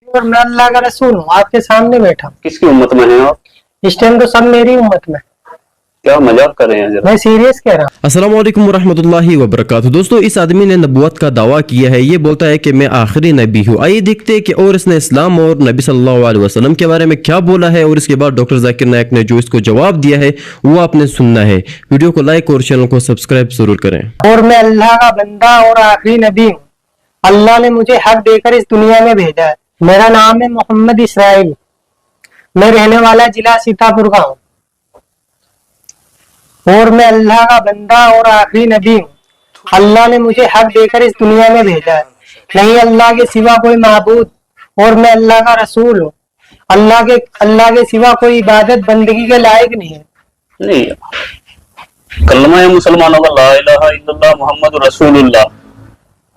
और मैं अल्लाह का रसूल हूँ, आपके सामने बैठा हूँ। किसकी उम्मत में हैं आप? इस टाइम तो सब मेरी उम्मत में। क्या मजाक कर रहे हैं जरा? मैं सीरियस कह रहा हूँ। अस्सलाम वालेकुम वरहमतुल्लाहि वबरकातुहू। दोस्तों, इस आदमी ने नबूवत का दावा किया है। ये बोलता है कि मैं आखिरी नबी हूँ। आइए देखते हैं कि और इसने इस्लाम और नबी सल्लल्लाहु अलैहि वसल्लम के बारे में क्या बोला है, और इसके बाद डॉक्टर जाकिर नायक ने जो इसको जवाब दिया है वो आपने सुनना है। वीडियो को लाइक और चैनल को सब्सक्राइब जरूर करें। और मैं अल्लाह का बंदा और आखिरी नबी हूँ। अल्लाह ने मुझे हक देकर इस दुनिया में भेजा है। मेरा नाम है मोहम्मद इसराइल। मैं रहने वाला जिला सीतापुर का हूँ। और मैं अल्लाह का बंदा और आखिरी नबी हूँ। अल्लाह ने मुझे हक देकर इस दुनिया में भेजा है। नहीं अल्लाह के सिवा कोई माबूद, और मैं अल्लाह का रसूल हूँ। अल्लाह के सिवा कोई इबादत बंदगी के लायक नहीं है। नहीं, कलमा है मुसलमानों का, ला इलाहा इल्लल्लाह मुहम्मद रसूलुल्लाह।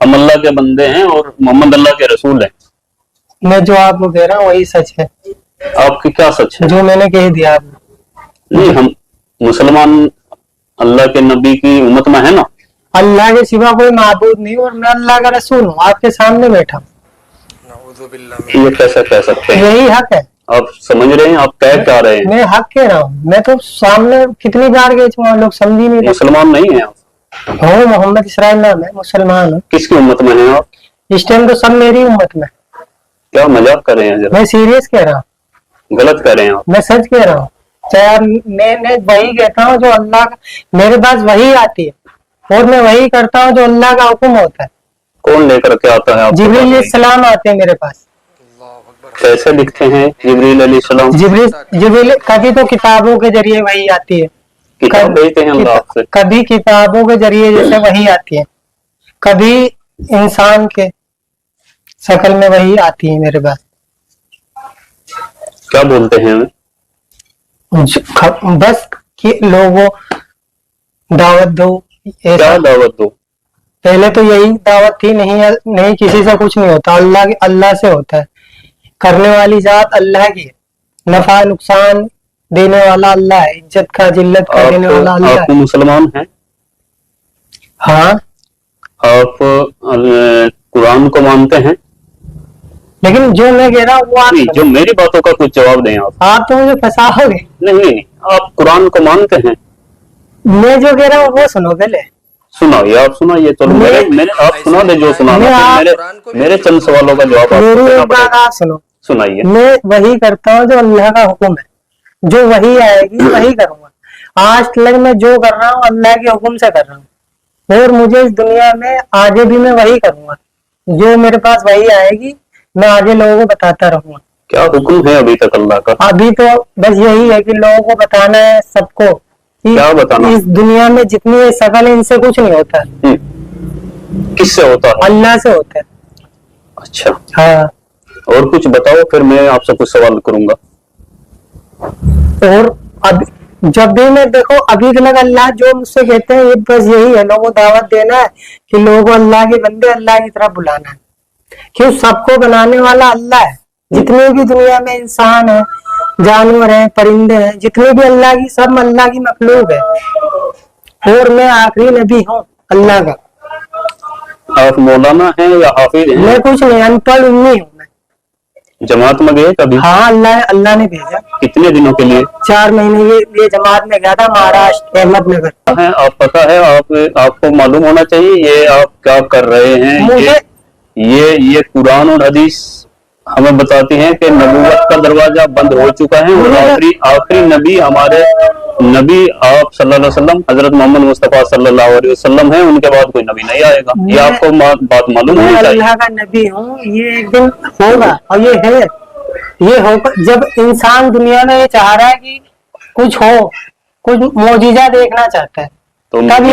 हम अल्लाह के बंदे हैं और मोहम्मद अल्लाह के रसूल हैं। मैं जो आपको कह रहा हूँ वही सच है। आपकी क्या सच है? जो मैंने कह दिया आपको। नहीं, हम मुसलमान अल्लाह के नबी की उम्मत में है ना। अल्लाह के सिवा कोई माबूद नहीं, और मैं अल्लाह का रसूल हूँ, आपके सामने बैठा हूँ। ये कैसे कह सकते हैं? यही हक है। आप समझ रहे हैं? आप कह क्या रहे हैं? मैं हक कह रहा हूँ। मैं तो सामने कितनी बार गए थे, लोग समझ ही नहीं रहे। मुसलमान नहीं है आप? हूँ, मोहम्मद इसराइल नाम है, मुसलमान हूँ। किसकी उम्मत में हैं आप? इस टाइम तो सब मेरी उम्मत में। क्या मजाक कर रहे हैं जरा? मैं सीरियस कह रहा हूँ। गलत कर रहे हैं आप। मैं सच कह रहा हूँ। चाहे मैं वही कहता हूँ जो अल्लाह का, मेरे पास वही आती है और मैं वही करता हूँ जो अल्लाह का हुक्म होता है। कौन लेकर के आता है? जिब्रील अलैहिस्सलाम आते हैं मेरे पास। कैसे लिखते हैं जिब्रील अलैहिस्सलाम? जिब्रील कभी तो किताबों के जरिए वही आती है। किताब भेजते हैं अल्लाह आपसे? कभी किताबों के जरिए जैसे वही आती है, कभी इंसान के शक्ल में वही आती है मेरे पास। क्या बोलते हैं? बस कि लोगों दावत दो। क्या दावत दो? पहले तो यही दावत थी, नहीं किसी से कुछ नहीं होता, अल्लाह से होता है। करने वाली जात अल्लाह की है। नफा नुकसान देने वाला अल्लाह है। इज्जत का जिल्लत का देने वाला अल्लाह है। आप मुसलमान हैं? हाँ। आप कुरान को मानते हैं? लेकिन जो मैं कह रहा हूँ वो आप जो मेरी बातों का कुछ जवाब दें आप तो मुझे फंसाओगे। नहीं, आप कुरान को मानते हैं? मैं जो कह रहा हूँ वो सुनो पहले। सुनाइए, आप सुनाइए। तो मेरे आप सुना दे जो सुनाना। मेरे चंद सवालों का जवाब आप सुनाइए। मैं वही करता हूँ जो अल्लाह का हुक्म है। जो वही आएगी वही करूंगा। आज तक मैं जो कर रहा हूँ अल्लाह के हुक्म से कर रहा हूँ, और मुझे इस दुनिया में आगे भी मैं वही करूंगा। जो मेरे पास वही आएगी मैं आगे लोगों को बताता रहूंगा। क्या हुक्म है अभी तक अल्लाह का? अभी तो बस यही है कि लोगों को बताना है सबको। क्या बताना? इस दुनिया में जितनी शकल है इनसे कुछ नहीं होता है। किससे होता है? अल्लाह से होता है। अच्छा, हाँ। और कुछ बताओ, फिर मैं आपसे कुछ सवाल करूंगा। और अब जब भी मैं देखो अभी तक अल्लाह जो मुझसे कहते हैं ये बस यही है, लोगों को दावत देना है कि लोगों को अल्लाह के बंदे अल्लाह की तरफ बुलाना है। क्यों? सबको बनाने वाला अल्लाह है। जितने भी दुनिया में इंसान है, जानवर है, परिंदे हैं, जितने भी अल्लाह की, सब अल्लाह की मखलूक है। और मैं आखिरी नबी हूँ अल्लाह का। आप मौलाना हैं या हाफिज हैं? मैं कुछ नहीं, अनपढ़ उम्मी हूँ। जमात में गए कभी? हाँ, अल्लाह ने भेजा। कितने दिनों के लिए? 4 महीने ये जमात में गया था, महाराष्ट्र अहमदनगर। है, आप पता है, आपको मालूम होना चाहिए ये आप क्या कर रहे हैं। मुझे ये कुरान और हदीस हमें बताती हैं कि नबूवत का दरवाजा बंद हो चुका है और आखिरी नबी हमारे नबी आप सल्लल्लाहु अलैहि वसल्लम हजरत मोहम्मद मुस्तफा सल्लल्लाहु अलैहि वसल्लम है। उनके बाद कोई नबी नहीं आएगा। ये आपको बात मालूम होनी चाहिए। अल्लाह का नबी हूँ, ये एक दिन होगा और ये है। ये होगा जब इंसान दुनिया में ये चाह रहा है कि कुछ हो, कुछ मौजिजा देखना चाहता है, तो तब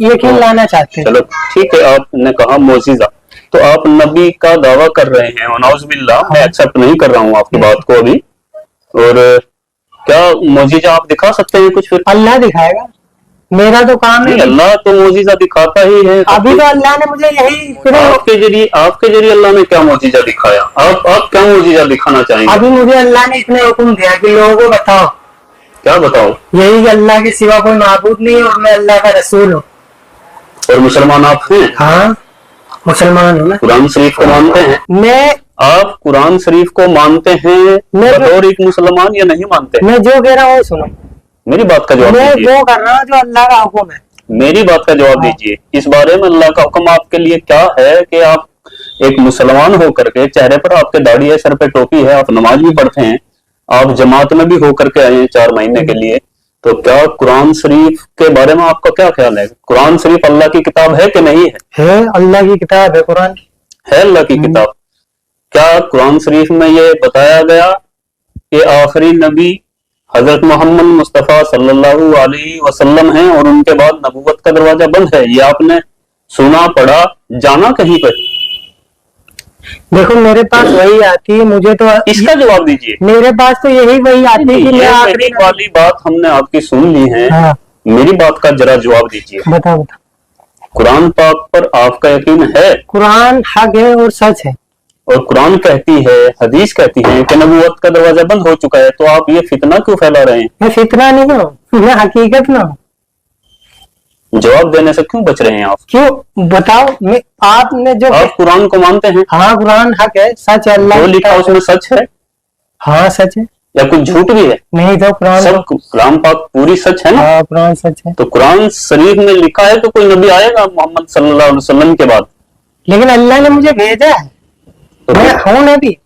यकीन लाना चाहते हैं। चलो ठीक है, आपने कहा मौजिजा, तो आप नबी का दावा कर रहे हैं। नौजुबिल्लाह, मैं एक्सेप्ट नहीं कर रहा हूँ आपकी बात को अभी। और क्या मौजिजा आप दिखा सकते हैं कुछ? फिर अल्लाह दिखाएगा, मेरा तो काम है। अल्लाह तो मौजिजा दिखाता ही है। अभी तो अल्लाह ने मुझे यही आपके जरिए अल्लाह ने क्या मौजिजा दिखाया? आप क्या मौजिजा दिखाना चाहेंगे? अभी मुझे अल्लाह ने इतने हुक्म दिया कि लोगों को बताओ। क्या बताओ? यही कि अल्लाह के सिवा कोई माबूद नहीं है और मैं अल्लाह का रसूल हूँ। और मुसलमान आप हैं? हाँ, मुसलमान हूँ। कुरान शरीफ को मानते हैं? मैं आप कुरान शरीफ को मानते हैं बतौर एक मुसलमान या नहीं मानते? मैं जो कह रहा हूँ सुनो, मेरी बात का जवाब मैं दीजिए। वो कर रहा हूँ जो अल्लाह का हुक्म है। मेरी बात का जवाब दीजिए। इस बारे में अल्लाह का हुक्म आपके लिए क्या है कि आप एक मुसलमान होकर के, चेहरे पर आपके दाढ़ी है, सर पे टोपी है, आप नमाज भी पढ़ते हैं, आप जमात में भी होकर के आए हैं 4 महीने के लिए, तो क्या कुरान शरीफ के बारे में आपका क्या ख्याल है? कुरान शरीफ अल्लाह की किताब है कि नहीं है? है, अल्लाह की किताब है कुरान। है अल्लाह की किताब। क्या कुरान शरीफ में ये बताया गया कि आखिरी नबी हजरत मोहम्मद मुस्तफा सल्लल्लाहु अलैहि वसल्लम हैं और उनके बाद नबूवत का दरवाजा बंद है? ये आपने सुना, पढ़ा, जाना कहीं पर? देखो मेरे पास वही आती है, मुझे तो इसका जवाब दीजिए। मेरे पास तो यही वही आती है कि मैं ये आखिरी मेरी वाली बात हमने आपकी सुन ली है। हाँ। मेरी बात का जरा जवाब दीजिए। बताओ। कुरान पाक पर आपका यकीन है? कुरान हक है और सच है। और कुरान कहती है, हदीस कहती है कि नबूवत का दरवाजा बंद हो चुका है, तो आप ये फितना क्यों फैला रहे हैं? मैं फितना नहीं हूँ, मैं हकीकत में हूँ। जवाब देने से क्यों बच रहे हैं आप? क्यों बताओ? मैं आपने जो आप कुरान को मानते हैं? हाँ, कुरान हक है, सच है, अल्लाह जो की लिखा किताब उसमें सच है हाँ सच है। या कुछ झूठ भी है? नहीं तो कुरान सब कलाम पाक पूरी सच है ना? हाँ, कुरान सच है। तो कुरान शरीफ में लिखा है कि कोई नबी आएगा मोहम्मद सल्लल्लाहु अलैहि वसल्लम के बाद, लेकिन अल्लाह ने मुझे भेजा है, तो मैं हूँ नबी।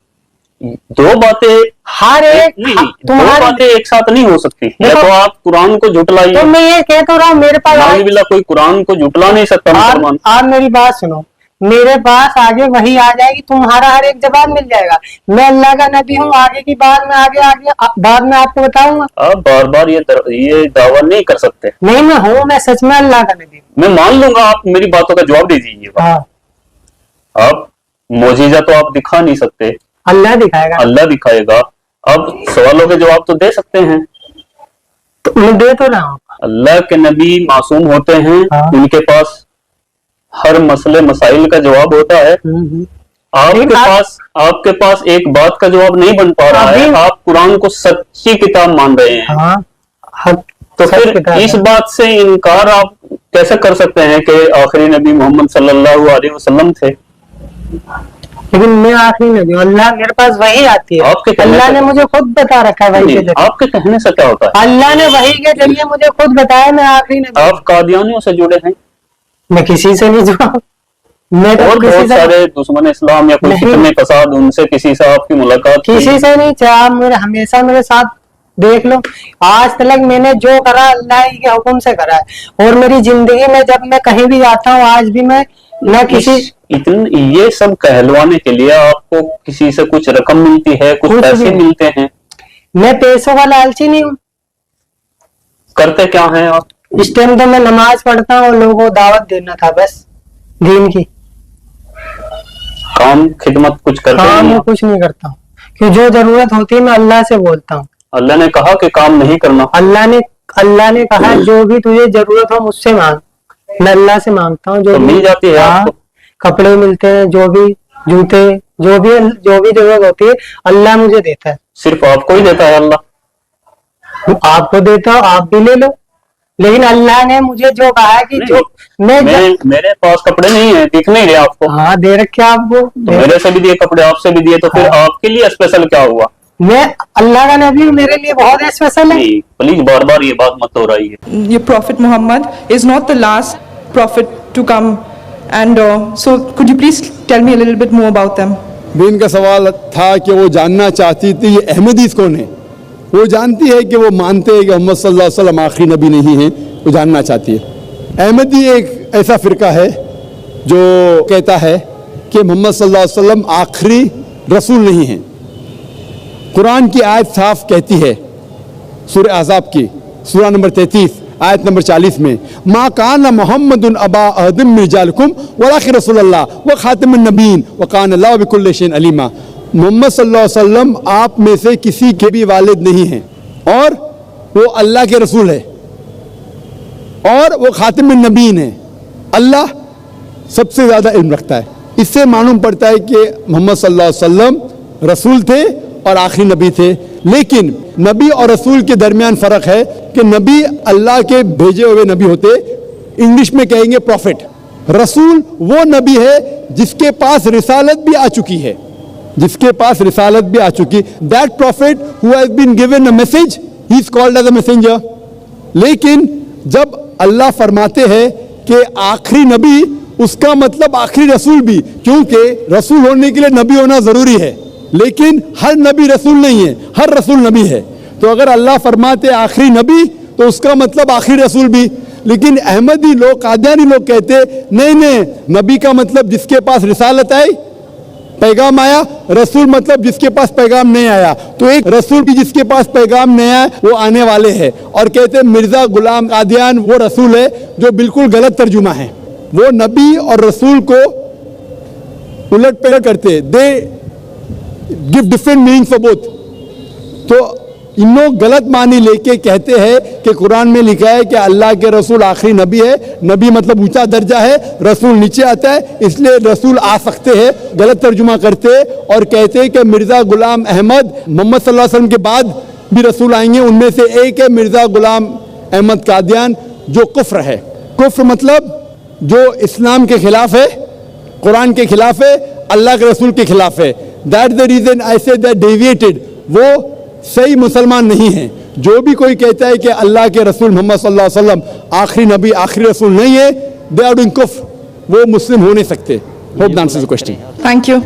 दो बातें हर एक नहीं, दो तुम्हारी बातें एक साथ नहीं हो सकती। या देखो, तो आप कुरान को झुटलाइए, तो मैं ये कह तो रहा हूँ, मेरे पास नाउजुबिल्लाह, कोई कुरान को झुटला नहीं सकता मुसलमान। आप मेरी बात सुनो, मेरे पास आगे वही आ जाएगी, तुम्हारा हर एक जवाब मिल जाएगा। मैं अल्लाह का नबी हूँ, आगे की बात में आगे बाद में आपको बताऊंगा। आप बार बार ये दावा नहीं कर सकते। नहीं, मैं हूँ, मैं सच में अल्लाह का नबी हूँ। मैं मान लूंगा, आप मेरी बातों का जवाब दे दीजिए। हाँ, आप मोजीजा तो आप दिखा नहीं सकते, अल्लाह दिखाएगा। अल्लाह दिखाएगा। अब सवालों के जवाब तो दे सकते हैं। तो मैं दे तो रहा हूँ। अल्लाह के नबी मासूम होते हैं, हाँ। उनके पास हर मसले मसाइल का जवाब होता है। आपके पास एक बात का जवाब नहीं बन पा रहा है। आप कुरान को सच्ची किताब मान रहे हैं। हाँ, तो फिर इस बात से इनकार आप कैसे कर सकते हैं कि आखिरी नबी मोहम्मद सल्लल्लाहु अलैहि वसल्लम थे? लेकिन मैं आखिरी नबी हूँ, अल्लाह मेरे पास वही आती है। आपके अल्लाह ने मुझे खुद बता रखा है वही के जरिए। आपके कहने से क्या होता है? अल्लाह ने वही के जरिए मुझे खुद बताया मैं आखिरी नबी। आप कादियानियों से जुड़े हैं? मैं किसी से नहीं जुड़ा, मैं तो और बहुत सारे दुश्मन इस्लाम या कोई फितने फसाद, उनसे किसी से आपकी मुलाकात? किसी से नहीं। चाहे मेरे हमेशा मेरे साथ देख लो, आज तक मैंने जो करा अल्लाह के हुक्म से करा है। और मेरी जिंदगी में जब मैं कहीं भी जाता हूँ, आज भी मैं न किसी ये सब कहलवाने के लिए आपको किसी से कुछ रकम मिलती है, कुछ पैसे मिलते हैं? मैं पैसों का लालची नहीं हूँ। करते क्या हैं आप? इस टाइम तो मैं नमाज पढ़ता हूँ, लोगों को दावत देना था बस दीन की। काम खिदमत कुछ करते हैं? मैं कुछ नहीं करता हूँ, क्योंकि जो जरूरत होती है मैं अल्लाह से बोलता हूँ। अल्लाह ने कहा कि काम नहीं करना। अल्लाह ने कहा जो भी तुझे जरूरत हो मुझसे मांग। मैं अल्लाह से मांगता हूँ, जो तो मिल जाती है आपको? कपड़े मिलते हैं, जो भी जूते, जो भी जरूरत होती है अल्लाह मुझे देता है। सिर्फ आपको ही देता है अल्लाह? आपको देता हूँ, आप भी ले लो। लेकिन अल्लाह ने मुझे जो कहा है कि जो मेरे पास कपड़े नहीं है, दिख नहीं रहे आपको? हाँ, दे रखे आपको। तो मेरे से भी दिए कपड़े, आपसे भी दिए, तो फिर आपके लिए स्पेशल क्या हुआ? मैं अल्लाह का नबी हूँ, मेरे लिए बहुत स्पेशल है। प्लीज बार बार ये बात मत हो रही है। Your Prophet Muhammad is not the last prophet to come, and so could you please tell me a little bit more about them? बीन का सवाल था कि वो जानना चाहती थी ये अहमदीस कौन है। वो जानती है कि वो मानते हैं कि मोहम्मद सल्लल्लाहु अलैहि वसल्लम आखिरी नबी नहीं है, वो जानना चाहती है। अहमदी एक ऐसा फिरका है जो कहता है कि मोहम्मद सल्लल्लाहु अलैहि वसल्लम आखिरी रसूल नहीं है। कुरान की आयत साफ कहती है, सूरह अहज़ाब की सूरह नंबर 33 आयत नंबर 40 में, मा काना मुहम्मदुन अबा अहदिम मिन रिजालिकुम वलाकिन रसूलुल्लाह व खातिमुन नबीय्यीन व काना अल्लाहु बिकुल्लि शैइन अलीमा। मोहम्मद सल्लल्लाहु अलैहि वसल्लम आप में से किसी के भी वालिद नहीं हैं और वो अल्लाह के रसूल है और वो खातिमुन नबीय्यीन है। अल्लाह सबसे ज़्यादा इल्म रखता है। इससे मालूम पड़ता है कि मोहम्मद सल्लल्लाहु अलैहि वसल्लम रसूल थे और आखिरी नबी थे। लेकिन नबी और रसूल के दरमियान फ़र्क है कि नबी अल्लाह के भेजे हुए नबी होते, इंग्लिश में कहेंगे प्रॉफिट। रसूल वो नबी है जिसके पास रिसालत भी आ चुकी है, जिसके पास रिसालत भी आ चुकी, that prophet who has been given a message, he is called as a messenger. लेकिन जब अल्लाह फरमाते हैं कि आखिरी नबी, उसका मतलब आखिरी रसूल भी, क्योंकि रसूल होने के लिए नबी होना जरूरी है, लेकिन हर नबी रसूल नहीं है, हर रसूल नबी है। तो अगर अल्लाह फरमाते आखिरी नबी तो उसका मतलब आखिरी रसूल भी। लेकिन अहमदी लोग, कादियानी लोग कहते नहीं नहीं, नबी का मतलब जिसके पास रिसालत आई, पैगाम आया, रसूल मतलब जिसके पास पैगाम नहीं आया। तो एक रसूल भी जिसके पास पैगाम नहीं आया वो आने वाले हैं। और कहते मिर्जा गुलाम कादियान वो रसूल है, जो बिल्कुल गलत तर्जुमा है। वो नबी और रसूल को उलट पलट करते, they give different meaning for both. तो इन लोग गलत मानी लेके कहते हैं कि कुरान में लिखा है कि अल्लाह के रसूल आखिरी नबी है, नबी मतलब ऊंचा दर्जा है, रसूल नीचे आता है, इसलिए रसूल आ सकते हैं। गलत तर्जुमा करते हैं और कहते हैं कि मिर्जा गुलाम अहमद मोहम्मद सल्लल्लाहु अलैहि वसल्लम के बाद भी रसूल आएंगे, उनमें से एक है मिर्जा गुलाम अहमद कादियान, जो कुफ्र है। कुफ्र मतलब जो इस्लाम के खिलाफ है, कुरान के खिलाफ है, अल्लाह के रसूल के खिलाफ है। That the reason I say that deviated, वो सही मुसलमान नहीं है। जो भी कोई कहता है कि अल्लाह के रसूल मोहम्मद सल्लल्लाहु अलैहि वसल्लम आखिरी नबी, आखिरी रसूल नहीं है, दे आर डूइंग कुफ्र, वो मुस्लिम हो नहीं सकते। Hope that answers the question. Thank you.